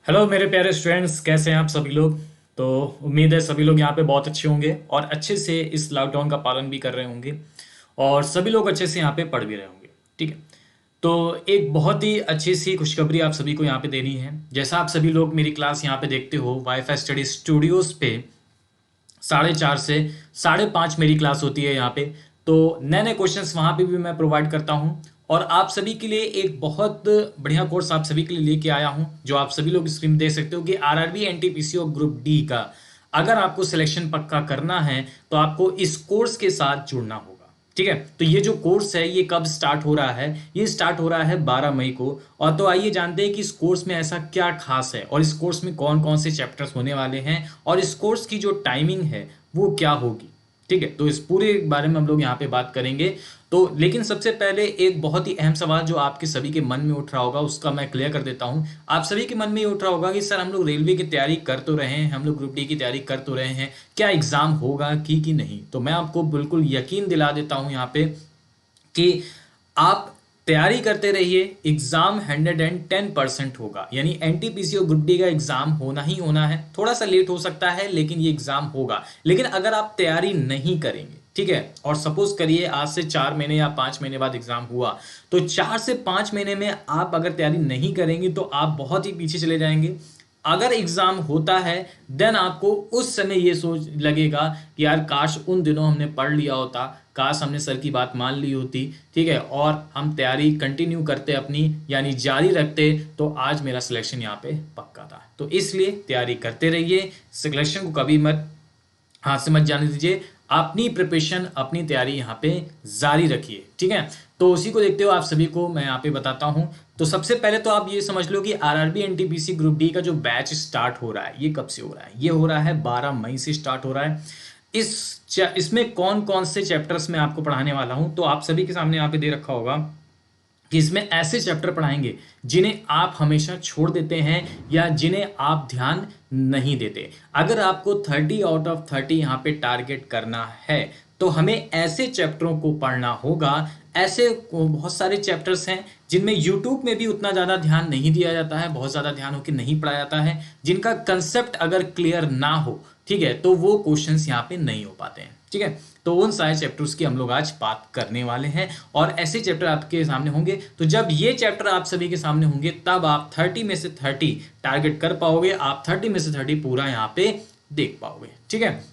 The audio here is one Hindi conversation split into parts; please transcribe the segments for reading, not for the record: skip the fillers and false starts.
हेलो मेरे प्यारे स्टूडेंट्स, कैसे हैं आप सभी लोग। तो उम्मीद है सभी लोग यहाँ पे बहुत अच्छे होंगे और अच्छे से इस लॉकडाउन का पालन भी कर रहे होंगे और सभी लोग अच्छे से यहाँ पे पढ़ भी रहे होंगे। ठीक है। तो एक बहुत ही अच्छी सी खुशखबरी आप सभी को यहाँ पे देनी है। जैसा आप सभी लोग मेरी क्लास यहाँ पे देखते हो वाईफाई स्टडी स्टूडियोज पे 4:30 से 5:30 मेरी क्लास होती है यहाँ पे। तो नए नए क्वेश्चंस वहाँ पे भी मैं प्रोवाइड करता हूँ और आप सभी के लिए एक बहुत बढ़िया कोर्स आप सभी के लिए लेके आया हूँ, जो आप सभी लोग स्क्रीन में देख सकते हो कि आरआरबी एनटीपीसी और ग्रुप डी का अगर आपको सिलेक्शन पक्का करना है तो आपको इस कोर्स के साथ जुड़ना होगा। ठीक है। तो ये जो कोर्स है ये कब स्टार्ट हो रहा है? ये स्टार्ट हो रहा है 12 मई को। और तो आइए जानते हैं कि इस कोर्स में ऐसा क्या खास है और इस कोर्स में कौन कौन से चैप्टर्स होने वाले हैं और इस कोर्स की जो टाइमिंग है वो क्या होगी। ठीक है। तो इस पूरे बारे में हम लोग यहाँ पे बात करेंगे। तो लेकिन सबसे पहले एक बहुत ही अहम सवाल जो आपके सभी के मन में उठ रहा होगा उसका मैं क्लियर कर देता हूँ। आप सभी के मन में ये उठ रहा होगा कि सर हम लोग रेलवे की तैयारी कर तो रहे हैं, हम लोग ग्रुप डी की तैयारी कर तो रहे हैं, क्या एग्जाम होगा कि नहीं। तो मैं आपको बिल्कुल यकीन दिला देता हूँ यहाँ पे कि आप तैयारी करते रहिए। एग्जाम 110% होगा, यानी एनटीपीसी और ग्रुप डी का एग्जाम होना ही होना है। थोड़ा सा लेट हो सकता है लेकिन ये एग्जाम होगा। लेकिन अगर आप तैयारी नहीं करेंगे, ठीक है, और सपोज करिए आज से 4 महीने या 5 महीने बाद एग्जाम हुआ, तो 4 से 5 महीने में आप अगर तैयारी नहीं करेंगे तो आप बहुत ही पीछे चले जाएंगे। अगर एग्जाम होता है देन आपको उस समय ये सोच लगेगा कि यार काश उन दिनों हमने पढ़ लिया होता, काश हमने सर की बात मान ली होती। ठीक है। और हम तैयारी कंटिन्यू करते अपनी, यानी जारी रखते, तो आज मेरा सिलेक्शन यहाँ पे पक्का था। तो इसलिए तैयारी करते रहिए, सिलेक्शन को कभी मत हाथ से मत जाने दीजिए। अपनी प्रिपरेशन अपनी तैयारी यहाँ पे जारी रखिए। ठीक है। तो उसी को देखते हो आप सभी को मैं यहाँ पे बताता हूँ। तो सबसे पहले तो आप ये समझ लो कि आरआरबी एनटीपीसी ग्रुप डी का जो बैच स्टार्ट हो रहा है ये कब से हो रहा है? ये हो रहा है 12 मई से स्टार्ट हो रहा है। इसमें कौन कौन से चैप्टर्स मैं आपको पढ़ाने वाला हूँ तो आप सभी के सामने यहाँ पे दे रखा होगा कि इसमें ऐसे चैप्टर पढ़ाएंगे जिन्हें आप हमेशा छोड़ देते हैं या जिन्हें आप ध्यान नहीं देते। अगर आपको 30 आउट ऑफ 30 यहाँ पे टारगेट करना है तो हमें ऐसे चैप्टरों को पढ़ना होगा। ऐसे बहुत सारे चैप्टर्स हैं जिनमें यूट्यूब में भी उतना ज़्यादा ध्यान नहीं दिया जाता है, बहुत ज़्यादा ध्यान होकर नहीं पढ़ाया जाता है, जिनका कंसेप्ट अगर क्लियर ना हो, ठीक है, तो वो क्वेश्चंस यहाँ पे नहीं हो पाते हैं। ठीक है। तो उन सारे चैप्टर्स की हम लोग आज बात करने वाले हैं और ऐसे चैप्टर आपके सामने होंगे। तो जब ये चैप्टर आप सभी के सामने होंगे तब आप 30 में से 30 टारगेट कर पाओगे, आप 30 में से 30 पूरा यहाँ पे देख पाओगे। ठीक है।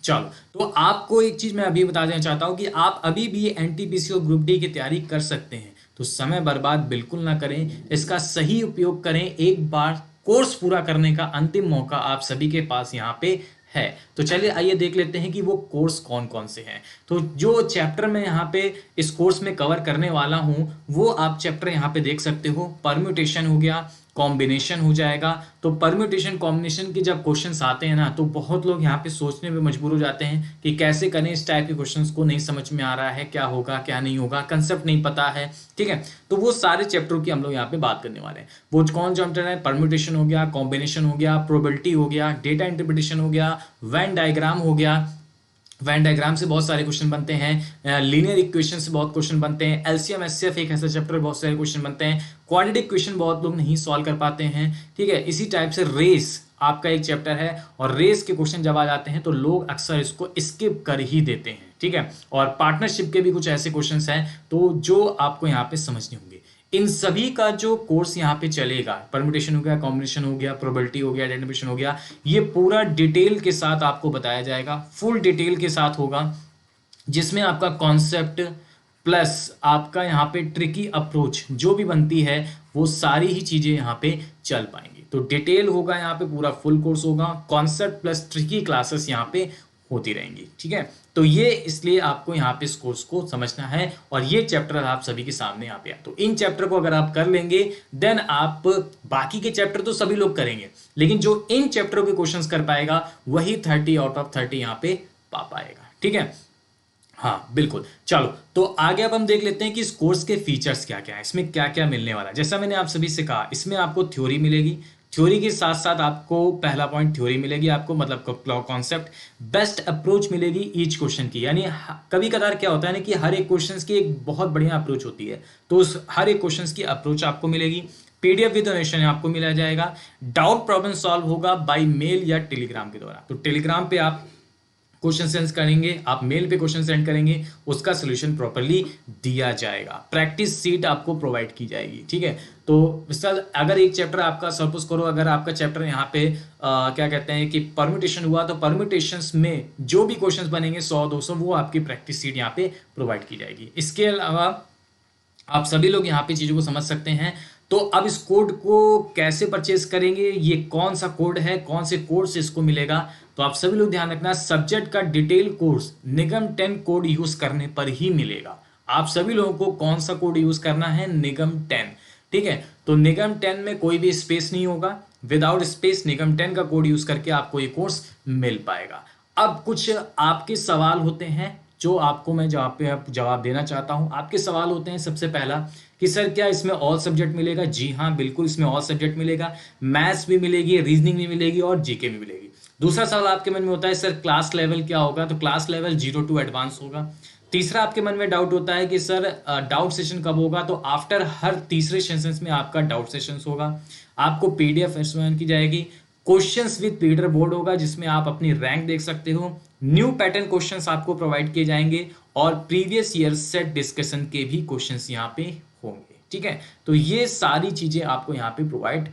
चलो, तो आपको एक चीज मैं अभी बता देना चाहता हूं कि आप अभी भी एनटीपीसी और ग्रुप डी की तैयारी कर सकते हैं। तो समय बर्बाद बिल्कुल ना करें, इसका सही उपयोग करें। एक बार कोर्स पूरा करने का अंतिम मौका आप सभी के पास यहाँ पे है। तो चलिए आइए देख लेते हैं कि वो कोर्स कौन कौन से हैं। तो जो चैप्टर मैं यहाँ पे इस कोर्स में कवर करने वाला हूँ वो आप चैप्टर यहाँ पे देख सकते हो। परम्यूटेशन हो गया, कॉम्बिनेशन हो जाएगा। तो परम्यूटेशन कॉम्बिनेशन के जब क्वेश्चंस आते हैं ना तो बहुत लोग यहाँ पे सोचने में मजबूर हो जाते हैं कि कैसे करें। इस टाइप के क्वेश्चंस को नहीं समझ में आ रहा है, क्या होगा क्या नहीं होगा, कंसेप्ट नहीं पता है। ठीक है। तो वो सारे चैप्टरों की हम लोग यहाँ पे बात करने वाले हैं। वो कौन चैप्टर है? परम्यूटेशन हो गया, कॉम्बिनेशन हो गया, प्रोबेबिलिटी हो गया, डेटा इंटरप्रिटेशन हो गया, वेन डायग्राम हो गया। वेन डायग्राम से बहुत सारे क्वेश्चन बनते हैं, लीनियर इक्वेशन से बहुत क्वेश्चन बनते हैं, एलसीएम एचसीएफ एक ऐसा चैप्टर बहुत सारे क्वेश्चन बनते हैं, क्वाड्रेटिक क्वेश्चन बहुत लोग नहीं सॉल्व कर पाते हैं। ठीक है। इसी टाइप से रेस आपका एक चैप्टर है और रेस के क्वेश्चन जब आ जाते हैं तो लोग अक्सर इसको स्किप कर ही देते हैं। ठीक है। और पार्टनरशिप के भी कुछ ऐसे क्वेश्चंस हैं तो जो आपको यहाँ पे समझने होंगे। इन सभी का जो कोर्स यहाँ पे चलेगा, परम्यूटेशन हो गया, कॉम्बिनेशन हो गया, प्रोबेबिलिटी हो गया, डेरिवेशन हो गया, ये पूरा डिटेल के साथ आपको बताया जाएगा, फुल डिटेल के साथ होगा, जिसमें आपका कॉन्सेप्ट प्लस आपका यहाँ पे ट्रिकी अप्रोच जो भी बनती है वो सारी ही चीजें यहाँ पे चल पाएंगी। तो डिटेल होगा यहाँ पे, पूरा फुल कोर्स होगा, कॉन्सेप्ट प्लस ट्रिकी क्लासेस यहाँ पे होती रहेंगी। ठीक है। तो ये इसलिए आपको यहाँ पे इस कोर्स को समझना है और ये चैप्टर आप सभी के सामने यहाँ पे है। तो इन चैप्टर को अगर आप कर लेंगे देन आप बाकी के चैप्टर तो सभी लोग करेंगे, लेकिन जो इन चैप्टरों के क्वेश्चंस कर पाएगा वही 30 आउट ऑफ 30 यहाँ पे पा पाएगा। ठीक है। हाँ बिल्कुल। चलो, तो आगे अब हम देख लेते हैं कि इस कोर्स के फीचर्स क्या क्या है, इसमें क्या क्या मिलने वाला है। जैसा मैंने आप सभी से कहा, इसमें आपको थ्योरी मिलेगी, थ्योरी के साथ साथ आपको पहला पॉइंट थ्योरी मिलेगी आपको, मतलब कॉन्सेप्ट, बेस्ट अप्रोच मिलेगी ईच क्वेश्चन की। यानी कभी कभार क्या होता है ना कि हर एक क्वेश्चन की एक बहुत बढ़िया अप्रोच होती है, तो उस हर एक क्वेश्चन की अप्रोच आपको मिलेगी। PDF विद डोनेशन आपको मिला जाएगा। डाउट प्रॉब्लम सॉल्व होगा बाय मेल या टेलीग्राम के द्वारा। तो टेलीग्राम पे आप क्वेश्चन सेंड करेंगे, आप मेल पे क्वेश्चन सेंड करेंगे, उसका सोल्यूशन प्रॉपर्ली दिया जाएगा। प्रैक्टिस सीट आपको प्रोवाइड की जाएगी, ठीक है। तो मिसाल अगर एक चैप्टर आपका सपोज करो, अगर आपका चैप्टर यहाँ पे क्या कहते हैं कि परम्यूटेशन हुआ, तो परम्यूटेशंस में जो भी क्वेश्चंस बनेंगे 100-200 वो आपकी प्रैक्टिस सीट यहाँ पे प्रोवाइड की जाएगी। इसके अलावा आप सभी लोग यहाँ पे चीज़ों को समझ सकते हैं। तो अब इस कोड को कैसे परचेज करेंगे, ये कौन सा कोड है, कौन से कोर्स इसको मिलेगा, तो आप सभी लोग ध्यान रखना, सब्जेक्ट का डिटेल कोर्स निगम 10 कोड यूज करने पर ही मिलेगा। आप सभी लोगों को कौन सा कोड यूज करना है, निगम 10, ठीक है। तो निगम 10 में कोई भी स्पेस नहीं होगा, विदाउट स्पेस निगम 10 का कोड यूज करके आपको ये कोर्स मिल पाएगा। अब कुछ आपके सवाल होते हैं जो आपको मैं जवाब देना चाहता हूं। आपके सवाल होते हैं सबसे पहला कि सर क्या इसमें ऑल सब्जेक्ट मिलेगा? जी हाँ, बिल्कुल इसमें ऑल सब्जेक्ट मिलेगा, मैथ्स भी मिलेगी, रीजनिंग भी मिलेगी और जीके भी मिलेगी। दूसरा सवाल आपके मन में होता है सर क्लास लेवल क्या होगा? तो क्लास लेवल 0 to एडवांस होगा। तीसरा आपके मन में डाउट होता है कि सर डाउट सेशन कब होगा? तो आफ्टर हर तीसरे सेशन में आपका डाउट सेशन होगा, आपको PDF की जाएगी, क्वेश्चंस विद लीडर बोर्ड होगा जिसमें आप अपनी रैंक देख सकते हो, न्यू पैटर्न क्वेश्चंस आपको प्रोवाइड किए जाएंगे और प्रीवियस ईयर सेट डिस्कशन के भी क्वेश्चंस यहाँ पे होंगे, ठीक है। तो ये सारी चीजें आपको यहाँ पे प्रोवाइड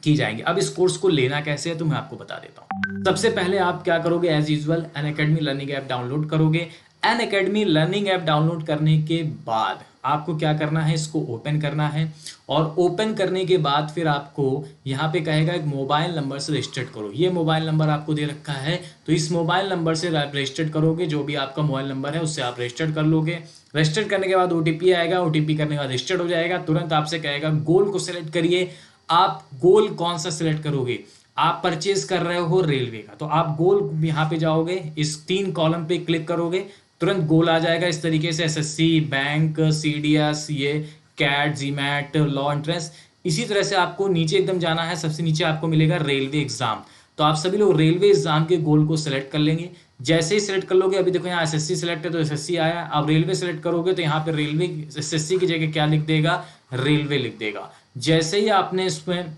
की जाएंगी। अब इस कोर्स को लेना कैसे है तो मैं आपको बता देता हूँ। सबसे पहले आप क्या करोगे, as usual Unacademy learning app download करोगे। अनअकैडमी लर्निंग ऐप डाउनलोड करने के बाद आपको क्या करना है, इसको ओपन करना है और ओपन करने के बाद फिर आपको यहाँ पे कहेगा एक मोबाइल नंबर से रजिस्टर करो। ये मोबाइल नंबर आपको दे रखा है, तो इस मोबाइल नंबर से आप रजिस्टर करोगे, जो भी आपका मोबाइल नंबर है उससे आप रजिस्टर कर लोगे। रजिस्टर करने के बाद OTP आएगा, OTP करने के बाद रजिस्टर्ड हो जाएगा। तुरंत आपसे कहेगा गोल को सिलेक्ट करिए। आप गोल कौन सा सिलेक्ट करोगे? आप परचेज कर रहे हो रेलवे का, तो आप गोल यहाँ पे जाओगे, इस 3 कॉलम पे क्लिक करोगे, तुरंत गोल आ जाएगा इस तरीके से, SSC, बैंक, CDS, ये कैट, जीमैट, लॉ एंट्रेंस। इसी तरह से आपको नीचे एकदम जाना है, सबसे नीचे आपको मिलेगा रेलवे एग्जाम। तो आप सभी लोग रेलवे एग्जाम के गोल को सिलेक्ट कर लेंगे। जैसे ही सिलेक्ट कर लोगे, अभी देखो यहाँ SSC सिलेक्ट है तो SSC आया, अब रेलवे सिलेक्ट करोगे तो यहाँ पे रेलवे SSC की जगह क्या लिख देगा, रेलवे लिख देगा। जैसे ही आपने इसमें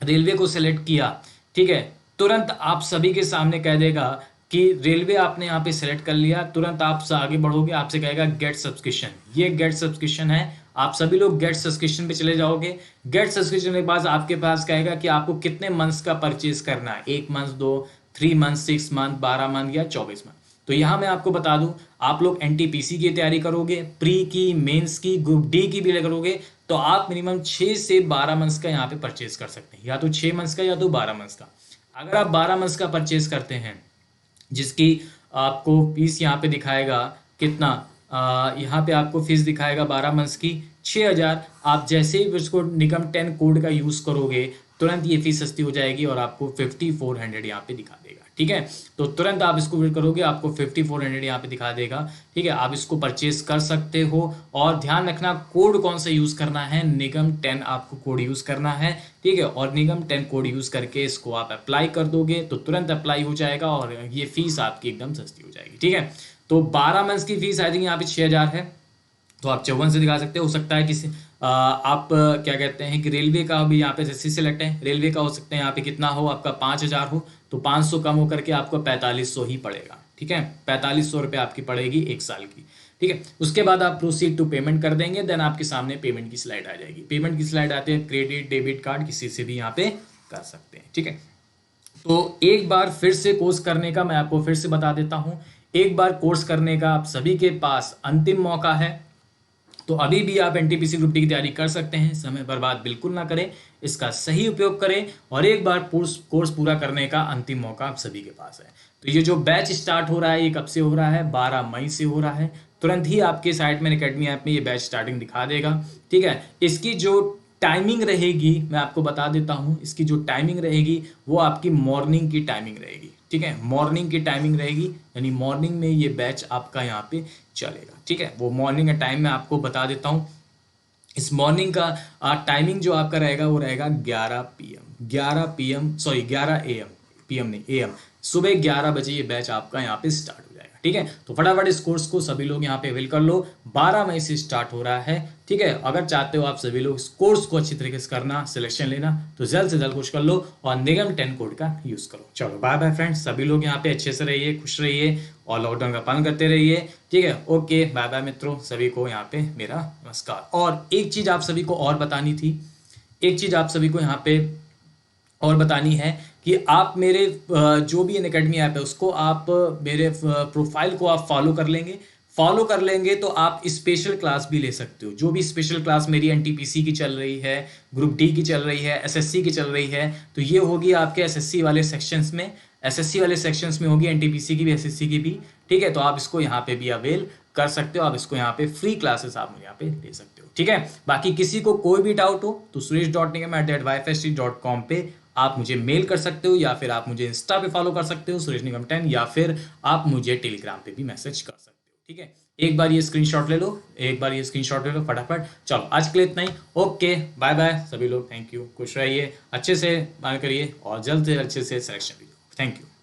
रेलवे को सिलेक्ट किया, ठीक है, तुरंत आप सभी के सामने कह देगा कि रेलवे आपने यहाँ पे सिलेक्ट कर लिया। तुरंत आप आगे बढ़ोगे, आपसे कहेगा गेट सब्सक्रिप्शन। ये गेट सब्सक्रिप्शन है, आप सभी लोग गेट सब्सक्रिप्शन पे चले जाओगे। गेट सब्सक्रिप्शन के बाद आपके पास कहेगा कि आपको कितने मंथ्स का परचेज करना है, 1 मंथ, 2, 3 मंथ, 6 मंथ, 12 मंथ या 24 मंथ। तो यहाँ मैं आपको बता दूं, आप लोग NTPC की तैयारी करोगे, प्री की, मेंस की, ग्रुप D की भी करोगे, तो आप मिनिमम 6 से 12 मंथ्स का यहाँ पे परचेज कर सकते हैं, या तो 6 मंथ्स का या तो 12 मंथ्स का। अगर आप 12 मंथ्स का परचेज करते हैं, जिसकी आपको फीस यहाँ पे दिखाएगा कितना, यहाँ पे आपको फीस दिखाएगा 12 मंथ्स की 6000। आप जैसे ही उसको निगम 10 कोड का यूज करोगे, तुरंत ये फीस सस्ती हो जाएगी और आपको 5400 यहाँ पे दिखा देगा, ठीक है। तो तुरंत आप इसको वेट करोगे, आपको 5400 यहाँ पे दिखा देगा, ठीक है। आप इसको परचेज कर सकते हो और ध्यान रखना कोड कौन सा यूज करना है, निगम 10 आपको कोड यूज करना है, ठीक है। और निगम 10 कोड यूज करके इसको आप अप्लाई कर दोगे तो तुरंत अप्लाई हो जाएगा और ये फीस आपकी एकदम सस्ती हो जाएगी, ठीक है। तो 12 मंथ्स की फीस आई थिंक यहाँ पे 6000 है, तो आप 54 से दिखा सकते हो सकता है किसी आप क्या कहते हैं कि रेलवे का भी यहाँ पे SSC सेलेक्ट है, रेलवे का हो सकता है यहाँ पे कितना हो, आपका 5000 हो, तो 500 कम होकर के आपको 4500 ही पड़ेगा, ठीक है। 4500 रुपये आपकी पड़ेगी 1 साल की, ठीक है। उसके बाद आप प्रोसीड टू पेमेंट कर देंगे, देन आपके सामने पेमेंट की स्लाइड आ जाएगी। पेमेंट की स्लाइड आते हैं, क्रेडिट, डेबिट कार्ड किसी से भी यहाँ पे कर सकते हैं, ठीक है। तो एक बार फिर से कोर्स करने का मैं आपको फिर से बता देता हूँ, एक बार कोर्स करने का आप सभी के पास अंतिम मौका है। तो अभी भी आप NTPC ग्रुप D की तैयारी कर सकते हैं, समय बर्बाद बिल्कुल ना करें, इसका सही उपयोग करें और एक बार कोर्स पूरा करने का अंतिम मौका आप सभी के पास है। तो ये जो बैच स्टार्ट हो रहा है, ये कब से हो रहा है, 12 मई से हो रहा है। तुरंत ही आपके साइट में अकेडमी ऐप में ये बैच स्टार्टिंग दिखा देगा, ठीक है। इसकी जो टाइमिंग रहेगी मैं आपको बता देता हूँ, इसकी जो टाइमिंग रहेगी वो आपकी मॉर्निंग की टाइमिंग रहेगी, ठीक है। मॉर्निंग की टाइमिंग रहेगी, यानी मॉर्निंग में ये बैच आपका यहाँ पे चलेगा, ठीक है। वो मॉर्निंग का टाइम मैं आपको बता देता हूँ। इस मॉर्निंग का टाइमिंग जो आपका रहेगा वो रहेगा 11 AM, PM नहीं AM, सुबह 11 बजे ये बैच आपका यहाँ पे स्टार्ट हो जाएगा, ठीक है। तो फटाफट इस कोर्स को सभी लोग यहाँ पे अवेल कर लो, 12 मई से स्टार्ट हो रहा है, ठीक है। अगर चाहते हो आप सभी लोग इस कोर्स को अच्छी तरीके से करना, सिलेक्शन लेना, तो जल्द से जल्द कोशिश कर लो और निगम 10 कोड का यूज करो। चलो बाय बाय फ्रेंड्स, सभी लोग यहाँ पे अच्छे से रहिए, खुश रहिए और लॉकडाउन का पालन करते रहिए, ठीक है। ओके बाय बाय मित्रों, सभी को यहाँ पे मेरा नमस्कार। और एक चीज आप सभी को और बतानी थी, एक चीज आप सभी को यहाँ पे और बतानी है कि आप मेरे जो भी अनअकैडमी ऐप है उसको आप मेरे प्रोफाइल को आप फॉलो कर लेंगे तो आप स्पेशल क्लास भी ले सकते हो। जो भी स्पेशल क्लास मेरी एनटीपीसी की चल रही है, ग्रुप डी की चल रही है, एसएससी की चल रही है, तो ये होगी आपके एसएससी वाले सेक्शंस में, एसएससी वाले सेक्शंस में होगी, एनटीपीसी की भी एसएससी की भी, ठीक है। तो आप इसको यहाँ पे भी अवेल कर सकते हो, आप इसको यहाँ पे फ्री क्लासेस आप यहाँ पे ले सकते हो, ठीक है। बाकी किसी को कोई भी डाउट हो तो suresh.nigam@wifi.com पे आप मुझे मेल कर सकते हो, या फिर आप मुझे इंस्टा पे फॉलो कर सकते हो सुरेश निगम 10, या फिर आप मुझे टेलीग्राम पे भी मैसेज कर सकते हो, ठीक है। एक बार ये स्क्रीनशॉट ले लो, एक बार ये स्क्रीनशॉट ले लो फटाफट। चलो आज के लिए इतना ही, ओके बाय बाय सभी लोग, थैंक यू, खुश रहिए, अच्छे से बात करिए और जल्द से अच्छे से सिलेक्शन लीजिए, थैंक यू।